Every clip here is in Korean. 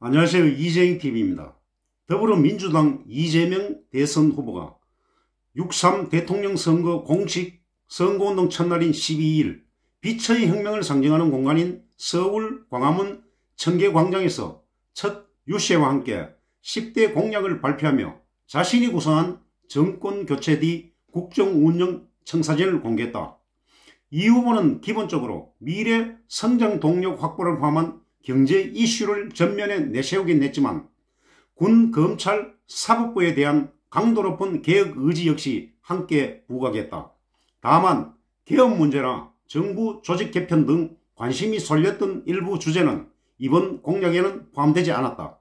안녕하세요. 이재영TV입니다. 더불어민주당 이재명 대선 후보가 6.3 대통령 선거 공식 선거운동 첫날인 12일 빛의 혁명을 상징하는 공간인 서울 광화문 청계광장에서 첫 유세와 함께 10대 공약을 발표하며 자신이 구성한 정권교체 뒤 국정운영 청사진을 공개했다. 이 후보는 기본적으로 미래 성장 동력 확보를 포함한 경제 이슈를 전면에 내세우긴 했지만 군, 검찰, 사법부에 대한 강도 높은 개혁 의지 역시 함께 부각했다. 다만 개헌 문제나 정부 조직 개편 등 관심이 쏠렸던 일부 주제는 이번 공약에는 포함되지 않았다.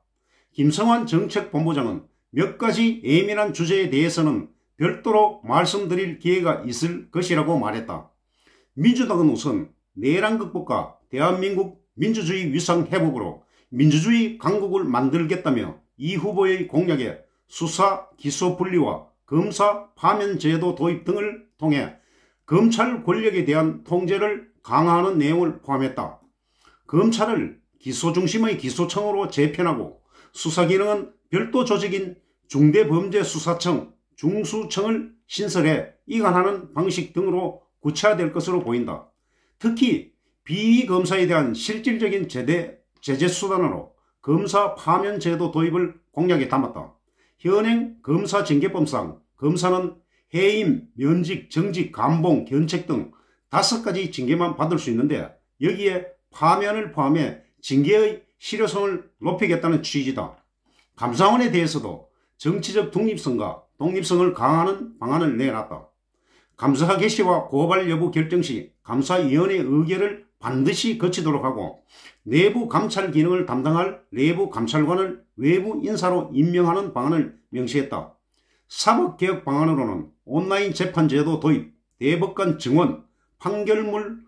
김성환 정책본부장은 몇 가지 예민한 주제에 대해서는 별도로 말씀드릴 기회가 있을 것이라고 말했다. 민주당은 우선 내란 극복과 대한민국 민주주의 위상 회복으로 민주주의 강국을 만들겠다며 이 후보의 공약에 수사 기소 분리와 검사 파면 제도 도입 등을 통해 검찰 권력에 대한 통제를 강화하는 내용을 포함했다. 검찰을 기소 중심의 기소청으로 재편하고 수사 기능은 별도 조직인 중대범죄수사청 중수청을 신설해 이관하는 방식 등으로 구체화될 것으로 보인다. 특히 비위 검사에 대한 실질적인 제재 수단으로 검사 파면 제도 도입을 공약에 담았다. 현행 검사징계법상 검사는 해임, 면직, 정직, 감봉, 견책 등 5가지 징계만 받을 수 있는데 여기에 파면을 포함해 징계의 실효성을 높이겠다는 취지다. 감사원에 대해서도 정치적 독립성과 독립성을 강화하는 방안을 내놨다. 감사 개시와 고발 여부 결정 시 감사위원회 의결을 반드시 거치도록 하고 내부 감찰 기능을 담당할 내부 감찰관을 외부 인사로 임명하는 방안을 명시했다. 사법개혁 방안으로는 온라인 재판제도 도입, 대법관 증언, 판결문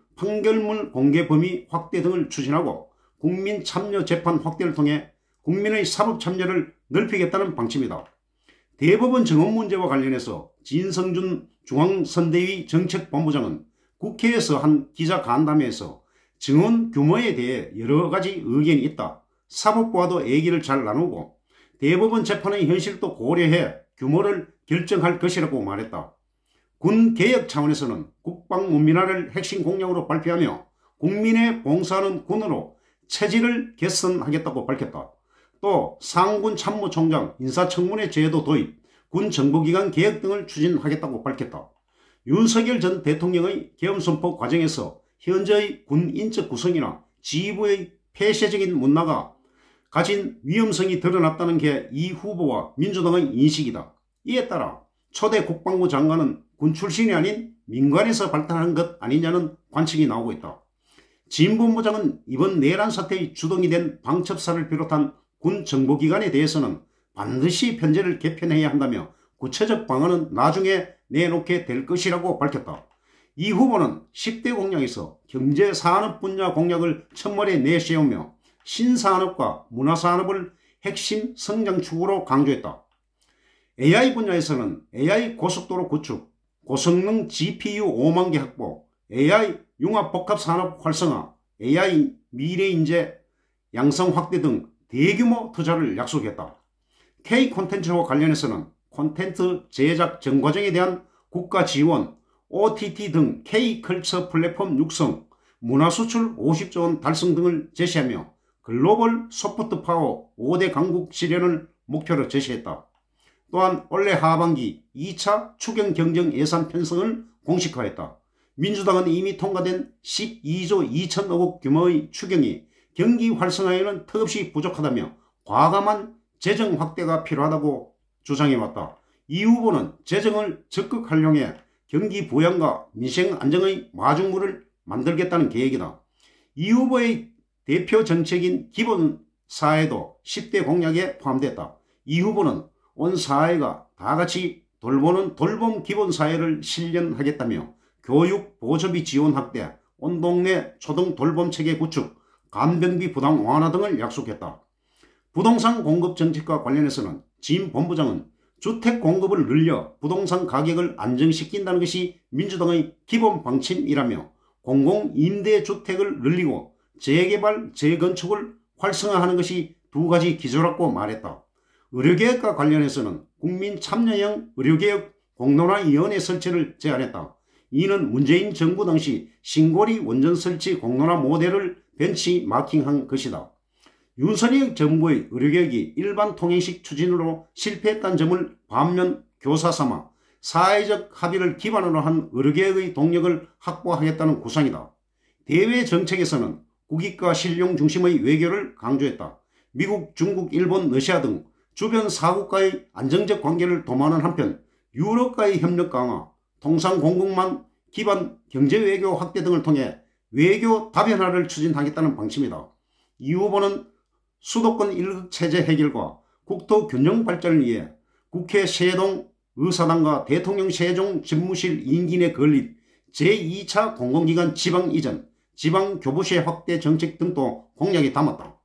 공개 범위 확대 등을 추진하고 국민참여재판 확대를 통해 국민의 사법 참여를 넓히겠다는 방침이다. 대법원 증언 문제와 관련해서 진성준 중앙선대위 정책본부장은 국회에서 한 기자간담회에서 증언 규모에 대해 여러 가지 의견이 있다. 사법부와도 얘기를 잘 나누고 대법원 재판의 현실도 고려해 규모를 결정할 것이라고 말했다. 군 개혁 차원에서는 국방문민화를 핵심 공약으로 발표하며 국민에 봉사하는 군으로 체질을 개선하겠다고 밝혔다. 또 상군 참모총장 인사청문회 제도 도입, 군 정보기관 개혁 등을 추진하겠다고 밝혔다. 윤석열 전 대통령의 계엄선포 과정에서 현재의 군 인적 구성이나 지휘부의 폐쇄적인 문화가 가진 위험성이 드러났다는 게 이 후보와 민주당의 인식이다. 이에 따라 초대 국방부 장관은 군 출신이 아닌 민관에서 발달한 것 아니냐는 관측이 나오고 있다. 진 본부장은 이번 내란 사태의 주동이 된 방첩사를 비롯한 군 정보기관에 대해서는 반드시 편제를 개편해야 한다며 구체적 방안은 나중에 내놓게 될 것이라고 밝혔다. 이 후보는 10대 공약에서 경제산업 분야 공약을 첫머리에 내세우며 신산업과 문화산업을 핵심 성장축으로 강조했다. AI 분야에서는 AI 고속도로 구축, 고성능 GPU 5만 개 확보, AI 융합복합산업 활성화, AI 미래인재 양성 확대 등 대규모 투자를 약속했다. K 콘텐츠와 관련해서는 콘텐츠 제작 전 과정에 대한 국가 지원, OTT 등 K컬처 플랫폼 육성, 문화수출 50조 원 달성 등을 제시하며 글로벌 소프트 파워 5대 강국 실현을 목표로 제시했다. 또한 올해 하반기 2차 추경 경정 예산 편성을 공식화했다. 민주당은 이미 통과된 12조 2천억 원 규모의 추경이 경기 활성화에는 턱없이 부족하다며 과감한 재정 확대가 필요하다고 주장해왔다. 이 후보는 재정을 적극 활용해 경기 부양과 민생 안정의 마중물을 만들겠다는 계획이다. 이 후보의 대표 정책인 기본사회도 10대 공약에 포함됐다. 이 후보는 온 사회가 다같이 돌보는 돌봄 기본사회를 실현하겠다며 교육 보조비 지원 확대, 온 동네 초등 돌봄체계 구축, 간병비 부담 완화 등을 약속했다. 부동산 공급 정책과 관련해서는 진 본부장은 주택 공급을 늘려 부동산 가격을 안정시킨다는 것이 민주당의 기본 방침이라며 공공임대주택을 늘리고 재개발, 재건축을 활성화하는 것이 두 가지 기조라고 말했다. 의료개혁과 관련해서는 국민참여형 의료개혁 공론화위원회 설치를 제안했다. 이는 문재인 정부 당시 신고리 원전 설치 공론화 모델을 벤치마킹한 것이다. 윤석열 정부의 의료개혁이 일반 통행식 추진으로 실패했다는 점을 반면 교사 삼아 사회적 합의를 기반으로 한 의료개혁의 동력을 확보하겠다는 구상이다. 대외 정책에서는 국익과 실용 중심의 외교를 강조했다. 미국, 중국, 일본, 러시아 등 주변 4국과의 안정적 관계를 도모하는 한편 유럽과의 협력 강화, 통상 공급망 기반 경제외교 확대 등을 통해 외교 다변화를 추진하겠다는 방침이다. 이 후보는 수도권 일극체제 해결과 국토 균형 발전을 위해 국회 세동 의사당과 대통령 세종 집무실 임기 내 건립, 제2차 공공기관 지방 이전, 지방교부세 확대 정책 등도 공약에 담았다.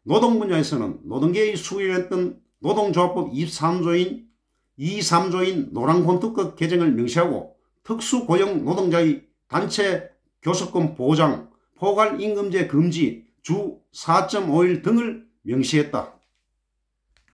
노동 분야에서는 노동계의 수요했던 노동조합법 23조인 노랑혼특급 개정을 명시하고 특수고용 노동자의 단체 교섭권 보장, 포괄임금제 금지, 주 4.5일 등을 명시했다.